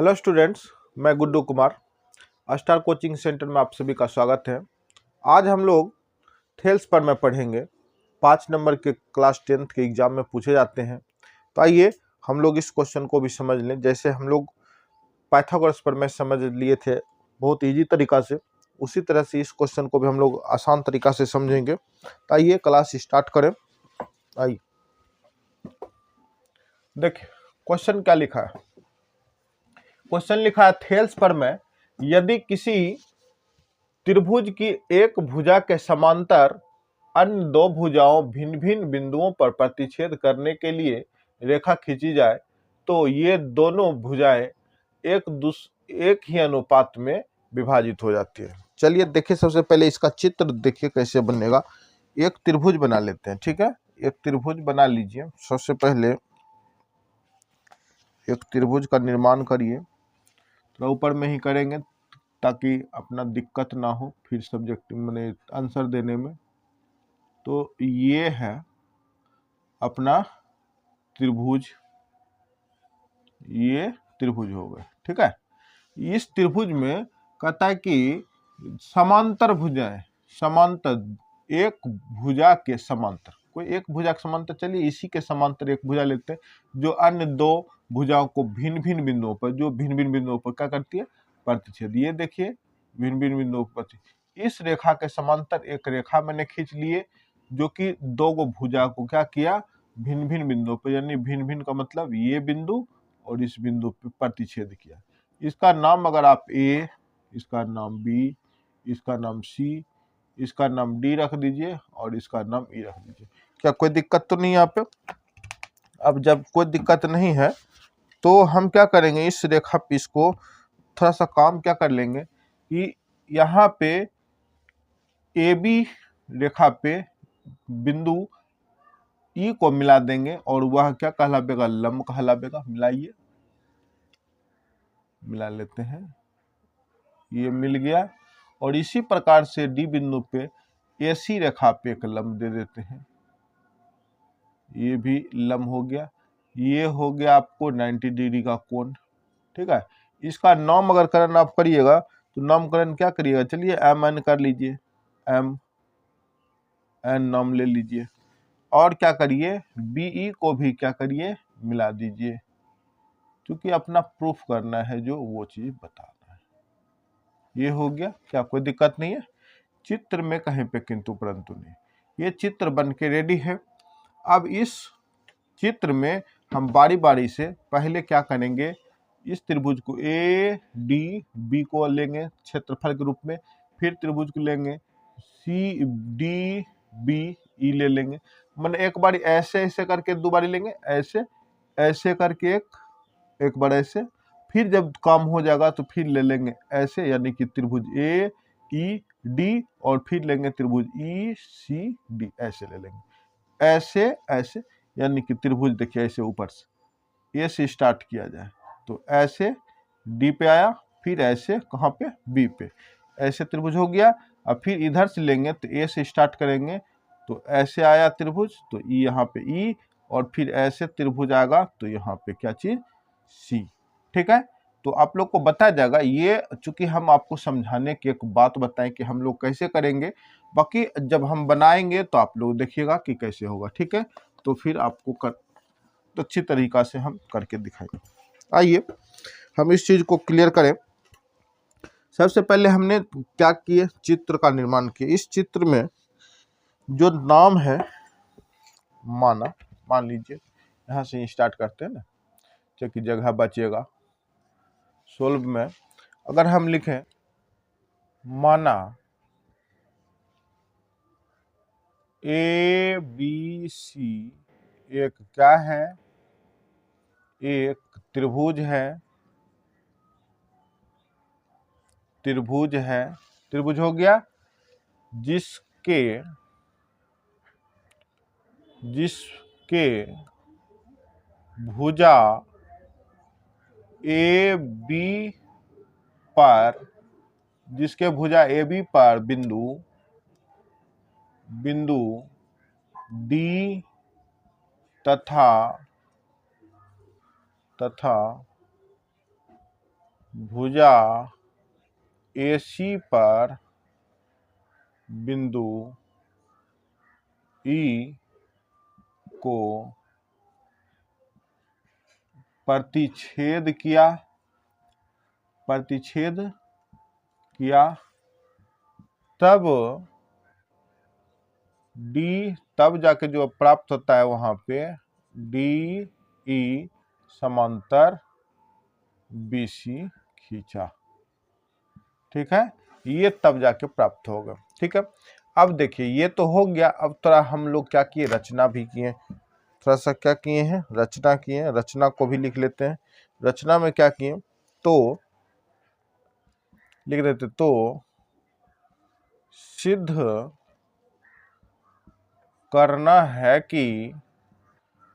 Hello students, मैं Guddu Kumar star coaching centre में आप सभी का स्वागत है। आज हम लोग थेल्स पर में पढ़ेंगे। 5 नंबर के क्लास 10th के एग्जाम में पूछे जाते हैं। तो आइए हम लोग इस क्वेश्चन को भी समझ लें। जैसे हम लोग पाइथागोरस पर में समझ लिए थे बहुत इजी तरीका से, उसी तरह से इस क्वेश्चन को भी हम लोग आसान तरीका से समझेंगे। तो आइए क्लास स्टार्ट करें। आइए देखिए क्वेश्चन क्या लिखा है। क्वेश्चन लिखा है थेल्स पर में यदि किसी त्रिभुज की एक भुजा के समांतर अन्य दो भुजाओं भिन्न भिन्न बिंदुओं पर प्रतिच्छेद करने के लिए रेखा खींची जाए तो ये दोनों भुजाएं एक ही अनुपात में विभाजित हो जाती है। चलिए देखिए, सबसे पहले इसका चित्र देखिए कैसे बनेगा। एक त्रिभुज बना लेते हैं, ठीक है। एक त्रिभुज बना लीजिए। सबसे पहले एक त्रिभुज का निर्माण करिए। तो ऊपर में ही करेंगे ताकि अपना दिक्कत ना हो फिर सब्जेक्ट मैंने आंसर देने में। तो ये है अपना त्रिभुज, ये त्रिभुज हो गए, ठीक है। इस त्रिभुज में कहता है कि समांतर भुजाएं, समांतर एक भुजा के समांतर, कोई एक भुजा के समांतर, चलिए इसी के समांतर एक भुजा लेते हैं जो अन्य दो भुजाओं को भिन्न भिन्न बिंदुओं पर, जो भिन्न भिन्न बिंदुओं पर क्या करती है, प्रतिच्छेद। ये देखिए भिन्न भिन्न बिंदुओं पर इस रेखा के समांतर एक रेखा मैंने खींच लिए जो कि दो गो भुजा को क्या किया, भिन्न भिन्न बिंदुओं पर, यानी भिन्न भिन्न का मतलब ये बिंदु और इस बिंदु पर प्रतिच्छेद किया। इसका नाम अगर आप ए, इसका नाम बी, इसका नाम सी, इसका नाम डी रख दीजिए और इसका नाम ई रख दीजिए। क्या कोई दिक्कत तो नहीं है यहाँ पे? अब जब कोई दिक्कत नहीं है तो हम क्या करेंगे, इस रेखा पे इसको थोड़ा सा काम क्या कर लेंगे कि यहाँ पे ए बी रेखा पे बिंदु ई को मिला देंगे और वह क्या कहलावेगा, लंब कहलावेगा। मिलाइए, मिला लेते हैं, ये मिल गया। और इसी प्रकार से डी बिंदु पे एसी रेखा पे एक लंब दे देते हैं, ये भी लंब हो गया। ये हो गया आपको 90 डिग्री का कोण, ठीक है। इसका नाम अगर करण आप करिएगा तो नामकरण क्या करिएगा, चलिए एम एन कर लीजिए, एम एन नाम ले लीजिए। और क्या करिए, बीई को भी क्या करिए, मिला दीजिए, क्योंकि अपना प्रूफ करना है जो वो चीज बताना है। ये हो गया, क्या कोई दिक्कत नहीं है? चित्र में कहीं पे किंतु परंतु नहीं। ये चित्र बन के रेडी है। अब इस चित्र में हम बारी बारी से पहले क्या करेंगे, इस त्रिभुज को ए डी बी को लेंगे क्षेत्रफल के रूप में, फिर त्रिभुज को लेंगे सी डी बी ई ले लेंगे। मैंने एक बारी ऐसे ऐसे करके दो बारी लेंगे, ऐसे ऐसे करके एक बार ऐसे, फिर जब काम हो जाएगा तो फिर ले लेंगे ऐसे, यानी कि त्रिभुज ए ई डी, और फिर लेंगे त्रिभुज ई सी डी, ऐसे ले लेंगे, ऐसे ऐसे, यानी कि त्रिभुज देखिए ऐसे ऊपर से ए से स्टार्ट किया जाए तो ऐसे डी पे आया, फिर ऐसे कहाँ पे, बी पे, ऐसे त्रिभुज हो गया। अब फिर इधर से लेंगे तो ए से स्टार्ट करेंगे तो ऐसे आया त्रिभुज, तो ई यहाँ पे ई, और फिर ऐसे त्रिभुज आएगा तो यहाँ पे क्या चीज, सी, ठीक है। तो आप लोग को बताया जाएगा। ये चूंकि हम आपको समझाने की एक बात बताएं कि हम लोग कैसे करेंगे, बाकी जब हम बनाएंगे तो आप लोग देखिएगा कि कैसे होगा, ठीक है। तो फिर आपको अच्छी तरीका से हम करके दिखाएंगे। आइए हम इस चीज को क्लियर करें। सबसे पहले हमने क्या किए, चित्र का निर्माण किया। इस चित्र में जो नाम है माना, मान लीजिए यहाँ से स्टार्ट करते हैं ना, क्योंकि जगह बचेगा। सोल्व में अगर हम लिखें माना ए बी सी एक क्या है, एक त्रिभुज है, त्रिभुज है, त्रिभुज हो गया जिसके जिसके भुजा ए बी पर, जिसके भुजा ए बी पर बिंदु डी तथा भुजा AC पर बिंदु E को प्रतिच्छेद किया तब तब जाके जो प्राप्त होता है वहां पे DE समांतर BC खींचा। ठीक है, ये तब जाके प्राप्त होगा। ठीक है, अब देखिए ये तो हो गया। अब थोड़ा हम लोग क्या किए, रचना भी किए, थोड़ा सा क्या किए हैं, रचना किए। रचना को भी लिख लेते हैं। रचना में क्या किए, तो लिख देते, तो सिद्ध करना है कि,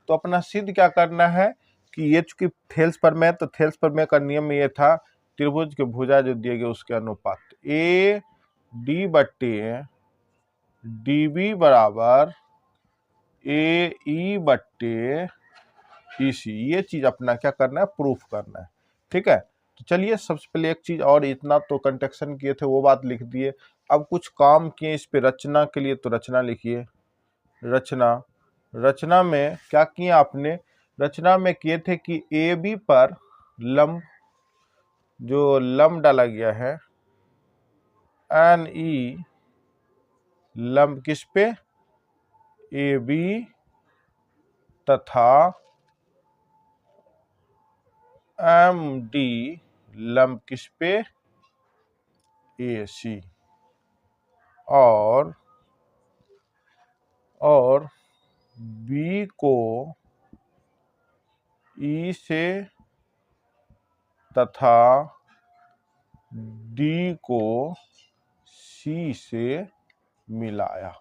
तो अपना सिद्ध क्या करना है कि ये चूंकि थेल्स प्रमेय, तो थेल्स प्रमेय का नियम ये था, त्रिभुज के भुजा जो दिए गए उसके अनुपात AD/DB बराबर AE/EC, ये चीज अपना क्या करना है, प्रूफ करना है। ठीक है, तो चलिए सबसे पहले एक चीज, और इतना तो कंटेक्शन किए थे वो बात लिख दिए। अब कुछ काम किए इस पे रचना के लिए, तो रचना लिखिए। रचना में क्या किए आपने, रचना में किए थे कि AB पर लंब, जो लंब डाला गया है NE लंब किस पे, AB तथा MD लंब किस पे, AC, और B को E से तथा D को C से मिलाया।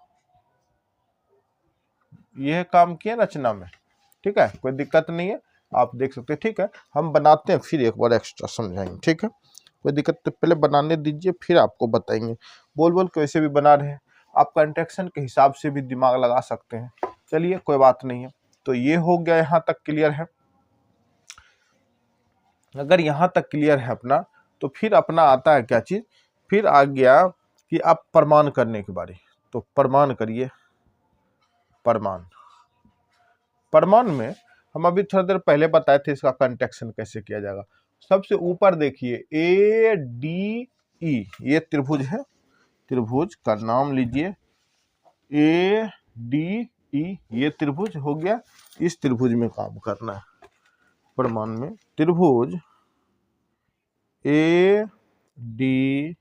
यह काम किया रचना में। ठीक है, कोई दिक्कत नहीं है, आप देख सकते हैं। ठीक है, हम बनाते हैं, फिर एक बार एक्स्ट्रा समझाएंगे। ठीक है, कोई दिक्कत तो पहले बनाने दीजिए, फिर आपको बताएंगे। बोल के वैसे भी बना रहे हैं, आप कंटेक्शन के हिसाब से भी दिमाग लगा सकते हैं। चलिए कोई बात नहीं है। तो ये हो गया, यहाँ तक क्लियर है। अगर यहाँ तक क्लियर है अपना, तो फिर अपना आता है क्या चीज, फिर आ गया कि आप प्रमाण करने के बारे। तो प्रमाण करिए। प्रमाण में हम अभी थोड़ा देर पहले बताए थे इसका कंटेक्शन कैसे किया जाएगा। सबसे ऊपर देखिए ADE, ये त्रिभुज है, त्रिभुज का नाम लीजिए ADE, ये त्रिभुज हो गया। इस त्रिभुज में काम करना है प्रमाण में। त्रिभुज ADE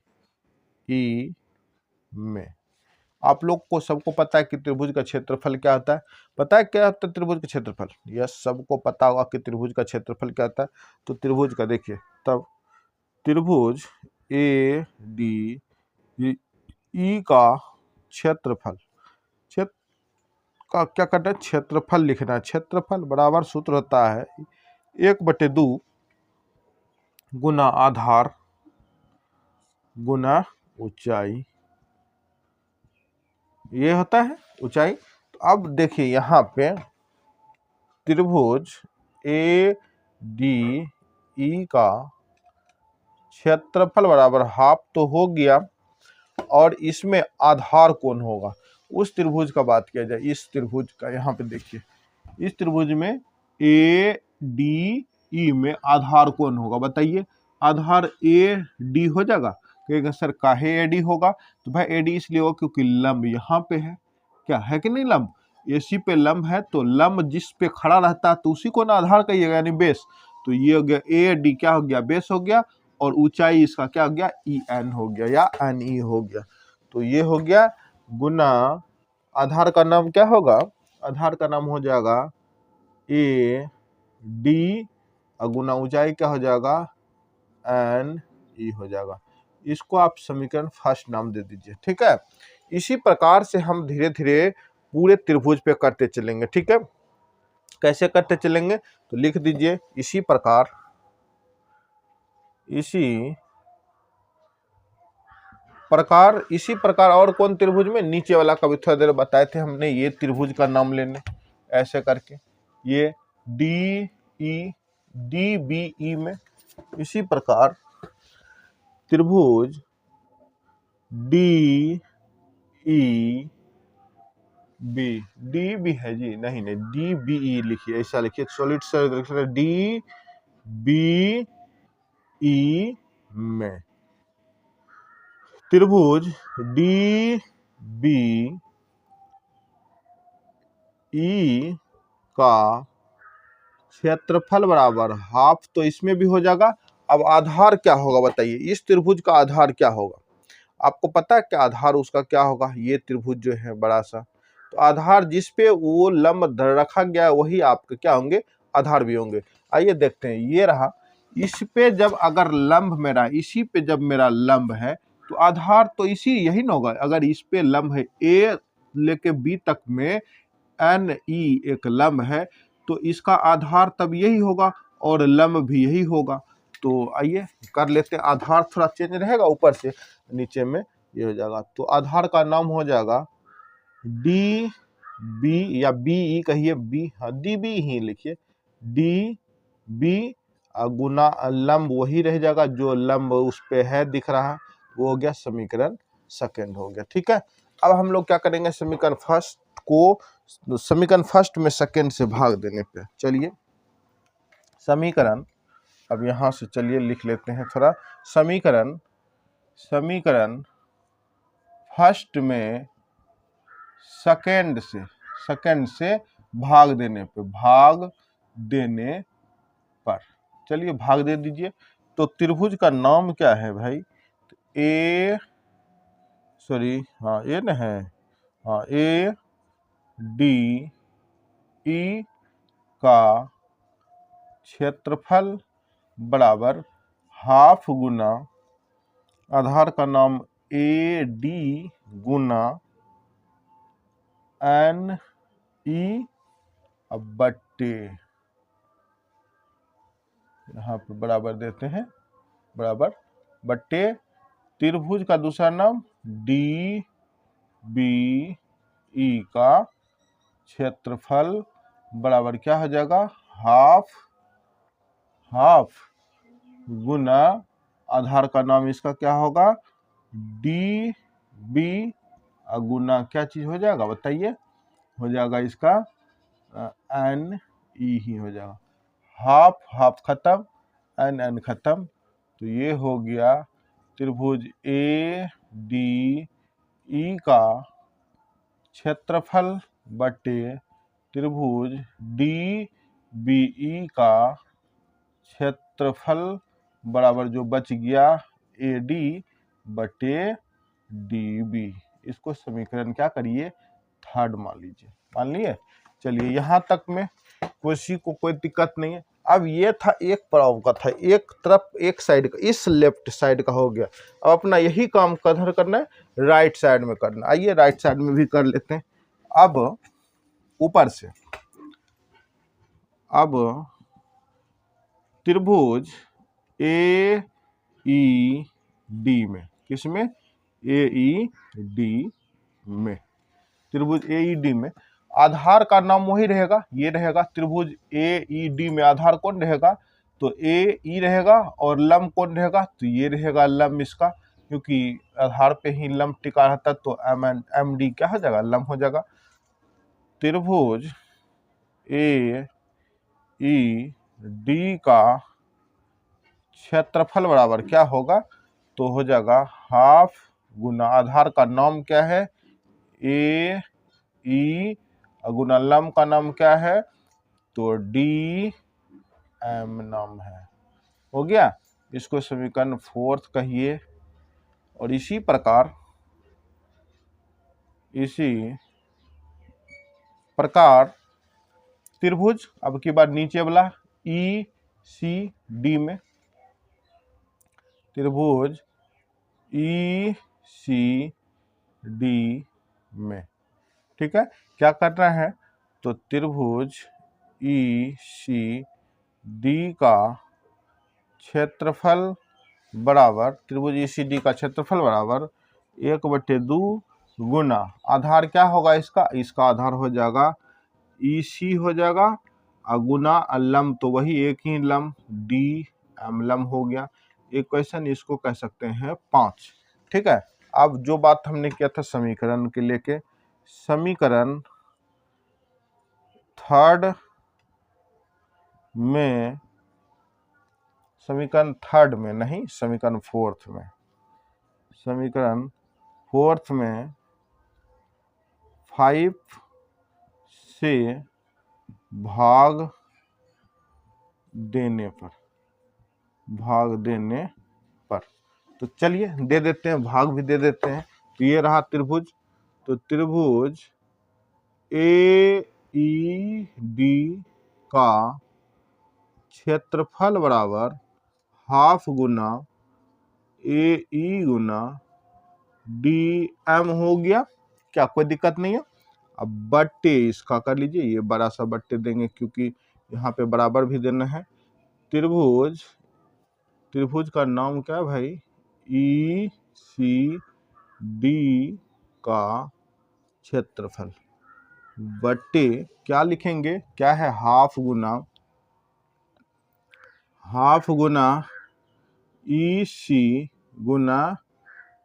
में आप लोग को सबको पता है कि त्रिभुज का क्षेत्रफल क्या होता है। पता है क्या होता है त्रिभुज का क्षेत्रफल, यह सबको पता होगा कि त्रिभुज का क्षेत्रफल क्या होता है। तो त्रिभुज का देखिए, तब त्रिभुज ADE का क्षेत्रफल, क्षेत्र का क्या करना है, क्षेत्रफल लिखना है। क्षेत्रफल बराबर सूत्र होता है 1/2 गुना आधार गुना ऊंचाई, ये होता है ऊंचाई। तो अब देखिए यहाँ पे त्रिभुज ADE का क्षेत्रफल बराबर हाफ तो हो गया, और इसमें आधार कौन होगा, उस त्रिभुज का बात किया जाए। इस त्रिभुज का यहाँ पे देखिए, इस त्रिभुज में ADE में आधार कौन होगा, बताइए। आधार AD हो जाएगा। कहेगा सर काहे AD होगा, तो भाई AD इसलिए होगा क्योंकि लंब यहाँ पे है, क्या है कि नहीं, लंब AC पे लंब है, तो लंब जिस पे खड़ा रहता है तो उसी को ना आधार कहिएगा, यानी बेस। तो ये हो गया AD क्या हो गया, बेस हो गया, और ऊंचाई इसका क्या हो गया, EN हो गया या NE हो गया। तो ये हो गया गुना आधार का नाम क्या होगा, आधार का नाम हो जाएगा AD, और गुना ऊंचाई क्या हो जाएगा, NE हो जाएगा। इसको आप समीकरण फर्स्ट नाम दे दीजिए। ठीक है, इसी प्रकार से हम धीरे धीरे पूरे त्रिभुज पे करते चलेंगे। ठीक है, कैसे करते चलेंगे, तो लिख दीजिए इसी प्रकार, इसी प्रकार और कौन त्रिभुज में, नीचे वाला कभी थोड़ा देर बताए थे हमने, ये त्रिभुज का नाम लेने ऐसे करके, ये DBE में। इसी प्रकार त्रिभुज D E B, D B है जी, नहीं नहीं, डी बी ई लिखिए, ऐसा लिखिए, solid circle D B E में त्रिभुज डी बी ई का क्षेत्रफल बराबर हाफ, तो इसमें भी हो जाएगा। अब आधार क्या होगा बताइए, इस त्रिभुज का आधार क्या होगा, आपको पता है क्या आधार उसका क्या होगा, ये त्रिभुज जो है बड़ा सा, तो आधार जिस पे वो लंब रखा गया है वही आपके क्या होंगे, आधार भी होंगे। आइए देखते हैं, ये रहा, इस पे जब अगर लंब मेरा, इसी पे जब मेरा लंब है तो आधार तो इसी यही ना होगा। अगर इस पे लंब है ए लेके बी तक में एन ई एक लंब है, तो इसका आधार तब यही होगा और लंब भी यही होगा। तो आइए कर लेते हैं, आधार थोड़ा चेंज रहेगा, ऊपर से नीचे में ये हो जाएगा, तो आधार का नाम हो जाएगा डी बी, या बी ई कहिए, बी, हाँ डी बी ही लिखिए, डी बी गुना लंब वही रह जाएगा जो लंब उस पे है दिख रहा, वो हो गया समीकरण सेकंड हो गया। ठीक है, अब हम लोग क्या करेंगे, समीकरण फर्स्ट को समीकरण फर्स्ट में सेकंड से भाग देने पे, चलिए समीकरण, अब यहां से चलिए लिख लेते हैं थोड़ा, समीकरण फर्स्ट में सेकंड से भाग देने पर, चलिए भाग दे दीजिए। तो त्रिभुज का नाम क्या है भाई, ए सॉरी, हाँ ए न है, हाँ ए डी ई का क्षेत्रफल बराबर हाफ गुना आधार का नाम A D Guna N E बट्टे, यहाँ पे बराबर देते हैं, बराबर बट्टे त्रिभुज का दूसरा नाम डी बी ई का क्षेत्रफल बराबर क्या हो जाएगा, हाफ गुना आधार का नाम इसका क्या होगा, डी बी गुना क्या चीज हो जाएगा बताइए, हो जाएगा इसका एन ई ही हो जाएगा, हाफ खत्म, एन खत्म, तो ये हो गया त्रिभुज ए डी ई का क्षेत्रफल बटे त्रिभुज डी बी ई का क्षेत्रफल बराबर जो बच गया ए डी बटे डी बी, इसको समीकरण क्या करिए, थर्ड मान लीजिए, मान लिए। चलिए यहाँ तक में किसी को कोई दिक्कत नहीं है। अब ये था एक पड़ाव का था, एक तरफ एक साइड का, इस लेफ्ट साइड का हो गया। अब अपना यही काम कधर करना है, राइट साइड में करना। आइए राइट साइड में भी कर लेते हैं। अब ऊपर से, अब त्रिभुज ए ई डी में, किसमें, ए ई डी में, त्रिभुज ए ई डी में आधार का नाम वही रहेगा, ये रहेगा त्रिभुज ए ई डी में आधार कौन रहेगा, तो ए ई रहेगा, और लंब कौन रहेगा, तो ये रहेगा लंब इसका, क्योंकि आधार पे ही लंब टिका रहता, तो एम डी क्या हो जाएगा, लंब हो जाएगा। त्रिभुज ए ई डी का क्षेत्रफल बराबर क्या होगा, तो हो जाएगा हाफ गुना आधार का नाम क्या है, ए ई गुना लंब का नाम क्या है, तो डी एम नाम है, हो गया। इसको समीकरण फोर्थ कहिए। और इसी प्रकार त्रिभुज, अब की बार नीचे वाला ई सी डी में, त्रिभुज ई सी डी में, ठीक है, क्या करना है, तो त्रिभुज ई सी डी का क्षेत्रफल बराबर, त्रिभुज ई सी डी का क्षेत्रफल बराबर 1/2 गुना आधार क्या होगा इसका, इसका आधार हो जाएगा ई सी हो जाएगा, और गुना लंब तो वही एक ही लंब डी एम लंब हो गया, इक्वेशन इसको कह सकते हैं 5। ठीक है, अब जो बात हमने किया था समीकरण के लेके, समीकरण थर्ड में, समीकरण थर्ड में नहीं, समीकरण फोर्थ में, समीकरण फोर्थ में 5 से भाग देने पर, भाग देने पर, तो चलिए दे देते हैं, भाग भी दे देते हैं। तो ये रहा त्रिभुज, तो त्रिभुज ए ई डी का क्षेत्रफल बराबर हाफ गुना ए ई गुना डी एम हो गया। क्या कोई दिक्कत नहीं है? अब बट्टे इसका कर लीजिए, ये बड़ा सा बट्टे देंगे क्योंकि यहाँ पे बराबर भी देना है। त्रिभुज, त्रिभुज का नाम क्या है भाई? ई सी डी का क्षेत्रफल बट्टे क्या लिखेंगे? क्या है? हाफ गुना, हाफ गुना ई सी गुना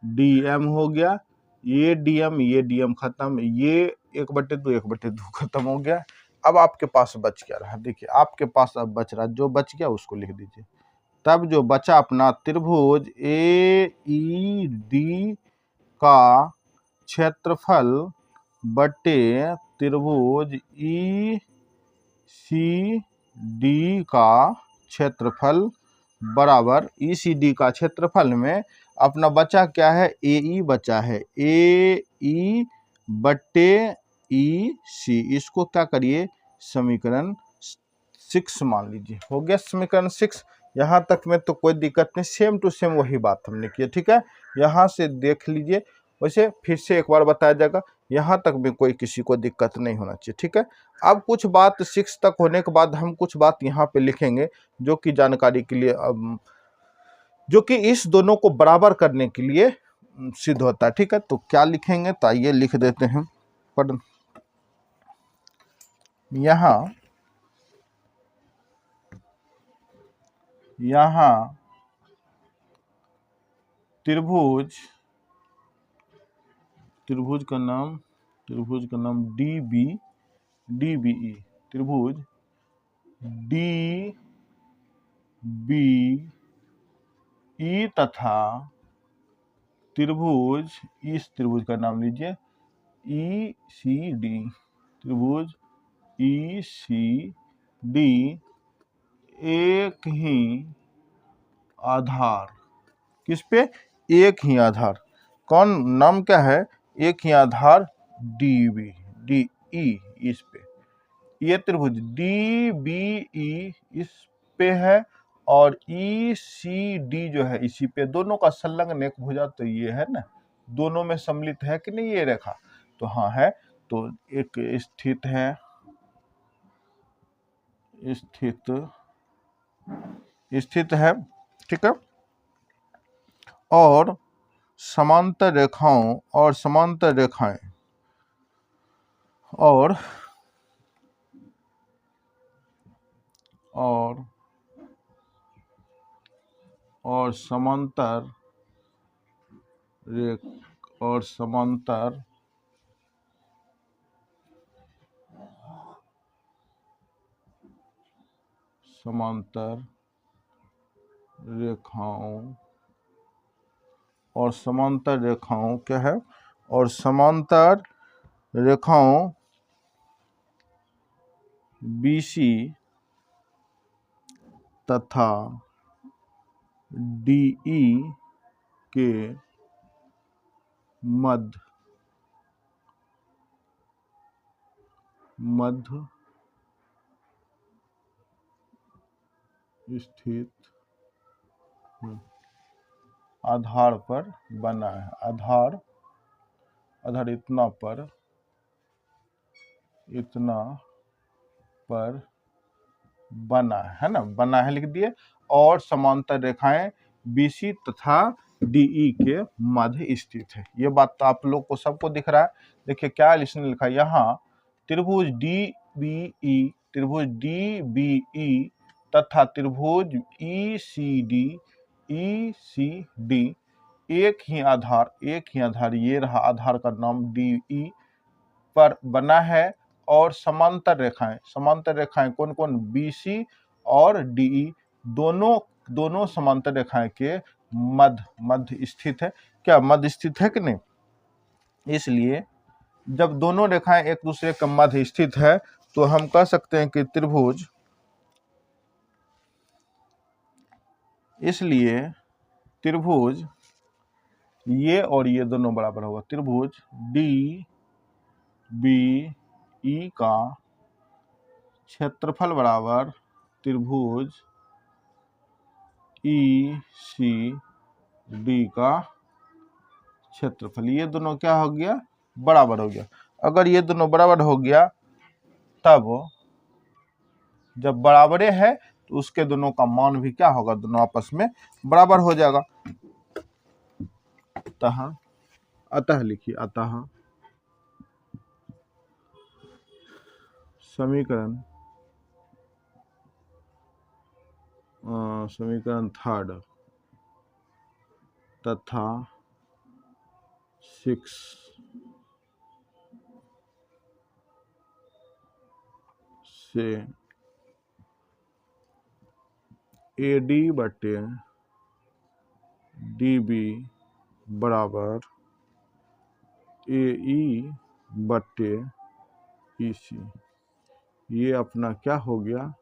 डी एम हो गया। ये डी एम खत्म, ये 1/2 1/2 खत्म हो गया। अब आपके पास बच क्या रहा? देखिए आपके पास अब बच रहा, जो बच गया उसको लिख दीजिए। तब जो बचा अपना त्रिभुज ए ई डी का क्षेत्रफल बटे त्रिभुज ई सी डी का क्षेत्रफल बराबर, ई सी डी का क्षेत्रफल में अपना बचा क्या है? ए ई बचा है, ए ई बट्टे ई सी। इसको क्या करिए? समीकरण 6 मान लीजिए। हो गया समीकरण 6। यहाँ तक में तो कोई दिक्कत नहीं, सेम टू सेम वही बात हमने की है। ठीक है, यहाँ से देख लीजिए, वैसे फिर से एक बार बताया जाएगा, यहाँ तक भी कोई किसी को दिक्कत नहीं होना चाहिए। ठीक है, अब कुछ बात 6 तक होने के बाद हम कुछ बात यहाँ पे लिखेंगे जो कि जानकारी के लिए, जो कि इस दोनों को बराबर करने के लिए सिद्ध होता है। ठीक है, तो क्या लिखेंगे? तो आइए लिख देते हैं। पर यहाँ त्रिभुज, त्रिभुज का नाम डी बी ई, त्रिभुज डी बी ई तथा त्रिभुज, इस त्रिभुज का नाम लीजिए ई सी डी, त्रिभुज ई सी डी एक ही आधार, किस पे? एक ही आधार। कौन? नाम क्या है? एक ही आधार डी बी डी ई, इस पे ये त्रिभुज डी बी ई इस पे है, और ई सी डी जो है इसी पे। दोनों का संलग्न एक भुजा तो ये है ना, दोनों में सम्मिलित है कि नहीं ये रेखा? तो हाँ है, तो एक स्थित है, स्थित है। ठीक है, और समांतर रेखाओं और समांतर रेखाएं और समांतर समांतर रेखाओं और समांतर रेखाओं क्या है? और समांतर रेखाओं BC तथा DE के मध्य स्थित आधार पर बना है। आधार इतना पर बना है ना, बना है लिख दिए। और समांतर रेखाएं BC तथा DE के मध्य स्थित है। ये बात तो आप लोग को सबको दिख रहा है। देखिए क्या इसने लिखा है यहाँ, त्रिभुज DBE तथा त्रिभुज ECD ECD एक ही आधार ये रहा आधार का नाम DE पर बना है और समांतर रेखाएं कौन कौन BC और DE दोनों समांतर रेखाएं के मध्य स्थित है। क्या मध्य स्थित है कि नहीं? इसलिए जब दोनों रेखाएं एक दूसरे के मध्य स्थित है तो हम कह सकते हैं कि त्रिभुज, इसलिए त्रिभुज ये और ये दोनों बराबर होगा। त्रिभुज DBE का क्षेत्रफल बराबर त्रिभुज ECD का क्षेत्रफल। ये दोनों क्या हो गया? बराबर हो गया। अगर ये दोनों बराबर हो गया तब जब बराबरे है तो उसके दोनों का मान भी क्या होगा? दोनों आपस में बराबर हो जाएगा। अतः लिखिए, अतः समीकरण थर्ड तथा 6 से AD बटे DB बराबर AE बटे EC, ये अपना क्या हो गया?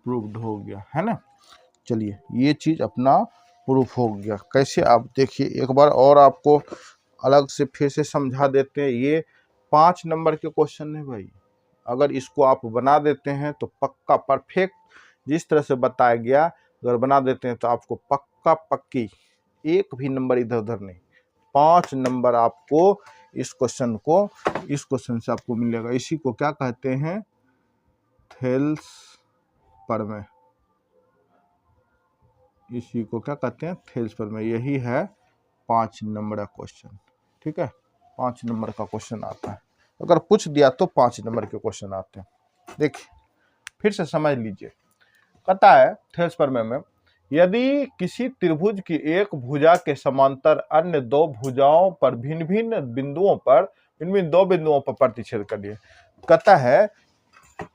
प्रूव्ड हो गया है ना। चलिए ये चीज अपना प्रूफ हो गया। कैसे? आप देखिए एक बार और आपको अलग से फिर से समझा देते हैं। ये 5 नंबर के क्वेश्चन है भाई। अगर इसको आप बना देते हैं तो पक्का परफेक्ट जिस तरह से बताया गया अगर बना देते हैं तो आपको पक्का पक्की एक भी नंबर इधर उधर नहीं, 5 नंबर आपको इस क्वेश्चन से आपको मिलेगा। इसी को क्या कहते हैं? थेल्स प्रमेय। इसी को क्या कहते हैं? थेल्स प्रमेय। यही है 5 नंबर का क्वेश्चन। ठीक है, 5 नंबर का क्वेश्चन आता है। अगर पूछ दिया तो 5 नंबर के क्वेश्चन आते हैं। देखिए फिर से समझ लीजिए। कहता है थेल्स प्रमेय में, यदि किसी त्रिभुज की एक भुजा के समांतर अन्य दो भुजाओं पर भिन्न भिन्न दो बिंदुओं पर प्रतिच्छेद करिए। कहता है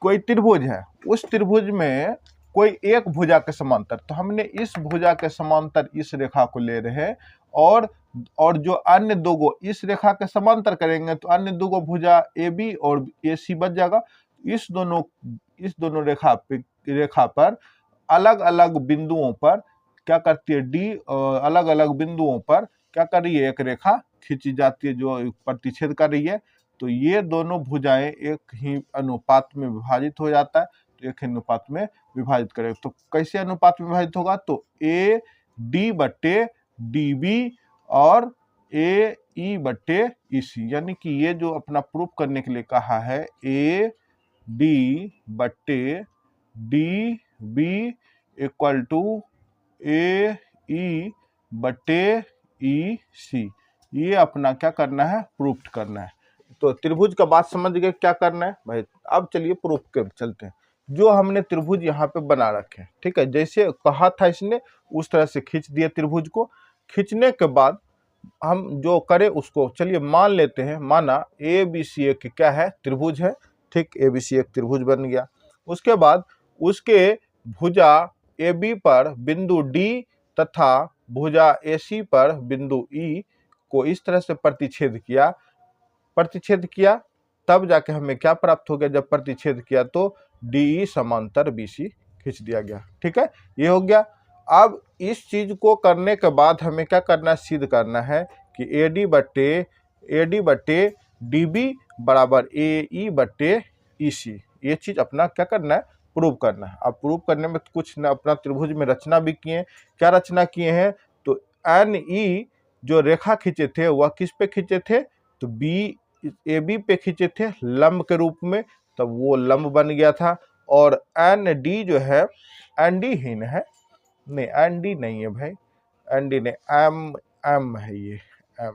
कोई त्रिभुज है, उस त्रिभुज में कोई एक भुजा के समांतर, तो हमने इस भुजा के समांतर इस रेखा को ले रहे हैं और जो अन्य दो इस रेखा के समांतर करेंगे तो अन्य दो भुजा AB और AC बच जाएगा। इस दोनों रेखा पर अलग अलग बिंदुओं पर क्या करती है? अलग अलग बिंदुओं पर क्या कर रही है? एक रेखा खींची जाती है जो प्रतिच्छेद कर रही है। तो ये दोनों भुजाएं एक ही अनुपात में विभाजित हो जाता है। तो एक ही अनुपात में विभाजित करें तो कैसे अनुपात में विभाजित होगा? तो AD बटे DB और AE बटे EC, यानी कि ये जो अपना प्रूफ करने के लिए कहा है AD बटे DB इक्वल टू AE बटे EC, ये अपना क्या करना है? प्रूफ करना है। तो त्रिभुज का बात समझ गए क्या करना है भाई। अब चलिए प्रूफ के चलते हैं। जो हमने त्रिभुज यहाँ पे बना रखे हैं, ठीक है, जैसे कहा था इसने उस तरह से खींच दिया त्रिभुज को। खींचने के बाद हम जो करें उसको चलिए मान लेते हैं। माना ABC एक क्या है? त्रिभुज है। ठीक, ABC एक त्रिभुज बन गया। उसके बाद उसके भुजा AB पर बिंदु D तथा भुजा AC पर बिंदु E को इस तरह से प्रतिच्छेद किया तब जाके हमें क्या प्राप्त हो गया? जब प्रतिच्छेद किया तो DE समांतर BC खींच दिया गया। ठीक है, ये हो गया। अब इस चीज को करने के बाद हमें क्या करना है? सिद्ध करना है कि AD बटे DB बराबर AE बटे EC। ये चीज अपना क्या करना है? प्रूव करना है। अब प्रूव करने में कुछ न अपना त्रिभुज में रचना भी किए। क्या रचना किए हैं? तो NE जो रेखा खींचे थे वह किस पे खींचे थे? तो AB पे खींचे थे लंब के रूप में, तब वो लंब बन गया था। और ND जो है, ND ही न है, नहीं ND नहीं है भाई, ND नहीं, M है, ये M,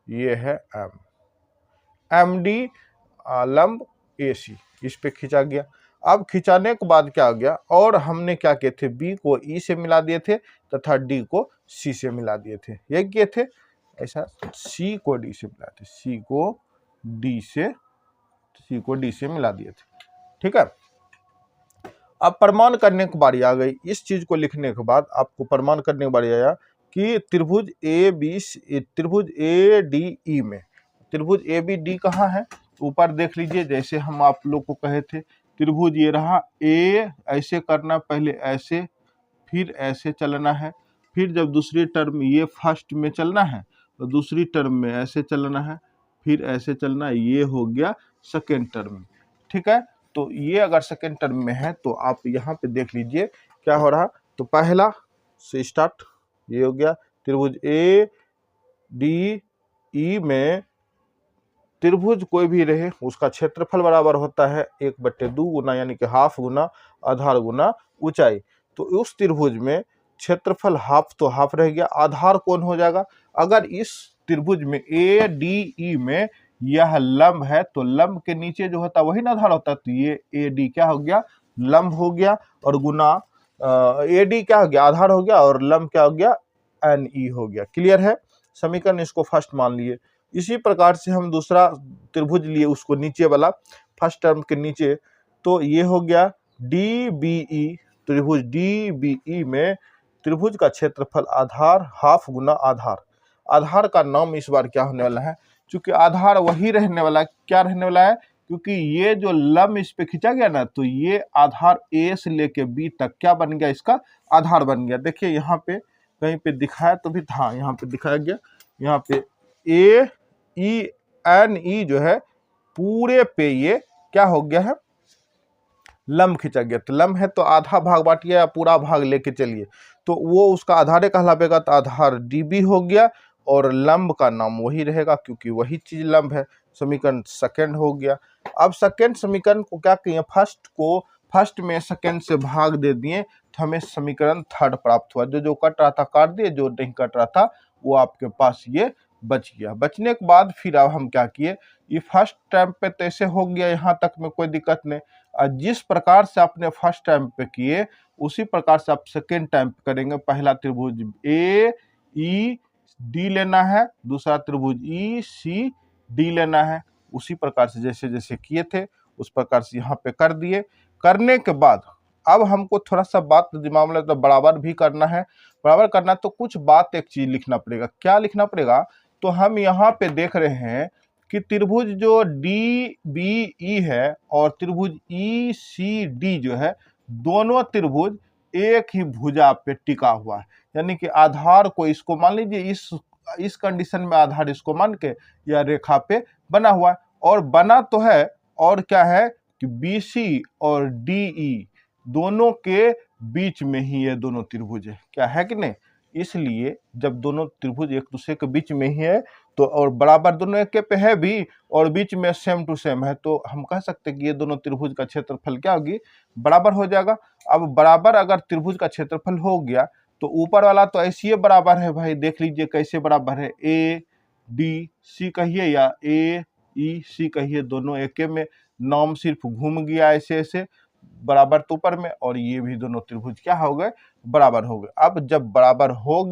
ये है M, MD लंब AC इस पे खींचा गया। अब खिंचाने के बाद क्या हो गया, और हमने क्या किए थे, बी को ई से मिला दिए थे तथा डी को सी से मिला दिए थे। ये किए थे ऐसा, सी को डी से मिला थे, सी को डी से मिला दिए थे। ठीक है, अब प्रमाण करने की बारी आ गई। इस चीज को लिखने के बाद आपको प्रमाण करने की बारी आया कि त्रिभुज ए डी ई में, त्रिभुज ए बी डी कहाँ है, ऊपर देख लीजिए। जैसे हम आप लोग को कहे थे, त्रिभुज ये रहा, ए ऐसे करना, पहले ऐसे फिर ऐसे चलना है, फिर जब दूसरी टर्म ये फर्स्ट में चलना है तो दूसरी टर्म में ऐसे चलना है, फिर ऐसे चलना है। ये हो गया सेकेंड टर्म। ठीक है, तो ये अगर सेकेंड टर्म में है तो आप यहाँ पे देख लीजिए क्या हो रहा। तो पहला से स्टार्ट, ये हो गया त्रिभुज ए डी ई में त्रिभुज कोई भी रहे उसका क्षेत्रफल बराबर होता है 1/2 गुना, यानी कि हाफ गुना आधार गुना ऊंचाई। तो उस त्रिभुज में क्षेत्रफल हाफ तो हाफ रह गया, आधार कौन हो जाएगा। अगर इस त्रिभुज में ए डी ई में यह लंब है तो लंब के नीचे जो होता है वही ना आधार होता है। तो ये ए डी क्या हो गया, लंब हो गया, और गुना ए डी क्या हो गया, आधार हो गया, और लंब क्या हो गया, एन ई हो गया। क्लियर है, समीकरण इसको फर्स्ट मान लिए। इसी प्रकार से हम दूसरा त्रिभुज लिए, उसको नीचे वाला फर्स्ट टर्म के नीचे, तो ये हो गया डी बी ई, त्रिभुज डी बी ई में त्रिभुज का क्षेत्रफल आधार हाफ गुना आधार। आधार का नाम इस बार क्या होने वाला है, क्योंकि आधार वही रहने वाला है, क्या रहने वाला है, क्योंकि ये जो लंब इस पे खींचा गया ना, तो ये आधार ए से लेके बी तक क्या बन गया, इसका आधार बन गया। देखिए यहाँ पे कहीं पे दिखाया तो भी था, यहाँ पे दिखाया गया, यहाँ पे ए ई एन ई जो है पूरे पे ये क्या हो गया है, लंब खींचा गया। तो लंब है तो आधा भाग बांटिए या पूरा भाग लेके चलिए, तो वो उसका आधार कहलावेगा। तो आधार डीबी हो गया, और लंब का नाम वही रहेगा क्योंकि वही चीज लंब है। समीकरण सेकंड हो गया। अब सेकंड समीकरण को क्या किए, फर्स्ट में सेकंड से भाग दे दिए तो हमें समीकरण थर्ड प्राप्त हुआ। जो कट रहा था काट दिए, जो नहीं कट रहा था वो आपके पास ये बच गया। बचने के बाद फिर अब हम क्या किए, ये फर्स्ट टाइम पे तो ऐसे हो गया, यहाँ तक में कोई दिक्कत नहीं। जिस प्रकार से आपने फर्स्ट टाइम पे किए उसी प्रकार से आप सेकेंड टाइम पे करेंगे। पहला त्रिभुज ए ई डी लेना है, दूसरा त्रिभुज ई सी डी लेना है। उसी प्रकार से जैसे जैसे किए थे उस प्रकार से यहाँ पे कर दिए। करने के बाद अब हमको थोड़ा सा बात दिमाग में, तो बराबर भी करना है। बराबर करना तो कुछ बात, एक चीज लिखना पड़ेगा। क्या लिखना पड़ेगा, तो हम यहाँ पे देख रहे हैं कि त्रिभुज जो डी बी ई है और त्रिभुज ई सी डी जो है, दोनों त्रिभुज एक ही भुजा पे टिका हुआ है। यानी कि आधार को इसको मान लीजिए, इस कंडीशन में आधार इसको मान के यह रेखा पे बना हुआ है, और बना तो है, और क्या है कि बी सी और डी ई दोनों के बीच में ही ये दोनों त्रिभुज है। क्या है कि नहीं, इसलिए जब दोनों त्रिभुज एक दूसरे के बीच में ही है तो, और बराबर दोनों एक पे है भी, और बीच में सेम टू सेम है, तो हम कह सकते हैं कि ये दोनों त्रिभुज का क्षेत्रफल क्या होगी, बराबर हो जाएगा। अब बराबर अगर त्रिभुज का क्षेत्रफल हो गया तो ऊपर वाला तो ऐसे ही बराबर है भाई, देख लीजिए कैसे बराबर है। ए डी सी कहिए या ए ई सी कहिए, दोनों एक में, नाम सिर्फ घूम गया ऐसे ऐसे, बराबर तो ऊपर में, और ये भी दोनों त्रिभुज क्या हो गए, बराबर हो गए। अब जब बराबर हो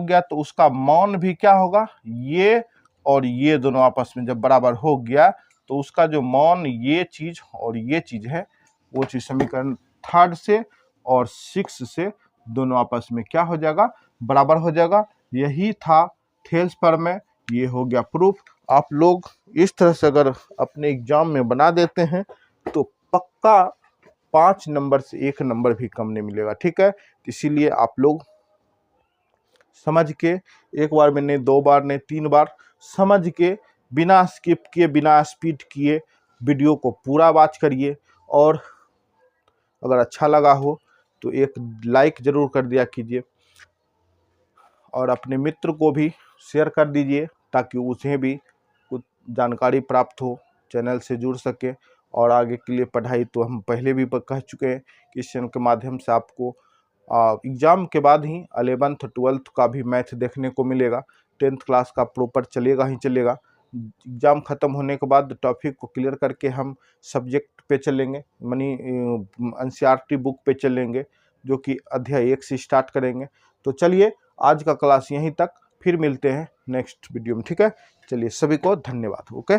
गया तो उसका मान भी क्या होगा, ये और ये दोनों आपस में जब बराबर हो गया तो उसका जो मान, ये चीज और ये चीज है, वो चीज समीकरण थर्ड से और 6 से दोनों आपस में क्या हो जाएगा, बराबर हो जाएगा। यही था थेल्स प्रमेय, ये हो गया प्रूफ। आप लोग इस तरह से अगर अपने एग्जाम में बना देते हैं तो पक्का 5 नंबर से 1 नंबर भी कम नहीं मिलेगा। ठीक है, इसीलिए आप लोग समझ के, एक बार में नहीं, 2 बार नहीं, 3 बार समझ के, बिना स्किप किए, बिना स्पीड किए वीडियो को पूरा वॉच करिए। और अगर अच्छा लगा हो तो एक लाइक जरूर कर दिया कीजिए, और अपने मित्र को भी शेयर कर दीजिए ताकि उसे भी कुछ जानकारी प्राप्त हो, चैनल से जुड़ सके। और आगे के लिए पढ़ाई तो हम पहले भी कह चुके हैं कि इस चैनल के माध्यम से आपको एग्ज़ाम के बाद ही 11th 12th का भी मैथ देखने को मिलेगा। 10th क्लास का प्रॉपर चलेगा ही चलेगा। एग्ज़ाम ख़त्म होने के बाद टॉपिक को क्लियर करके हम सब्जेक्ट पे चलेंगे, मनी एनसीईआरटी बुक पे चलेंगे, जो कि अध्याय 1 से स्टार्ट करेंगे। तो चलिए आज का क्लास यहीं तक, फिर मिलते हैं नेक्स्ट वीडियो में, ठीक है। चलिए सभी को धन्यवाद। ओके।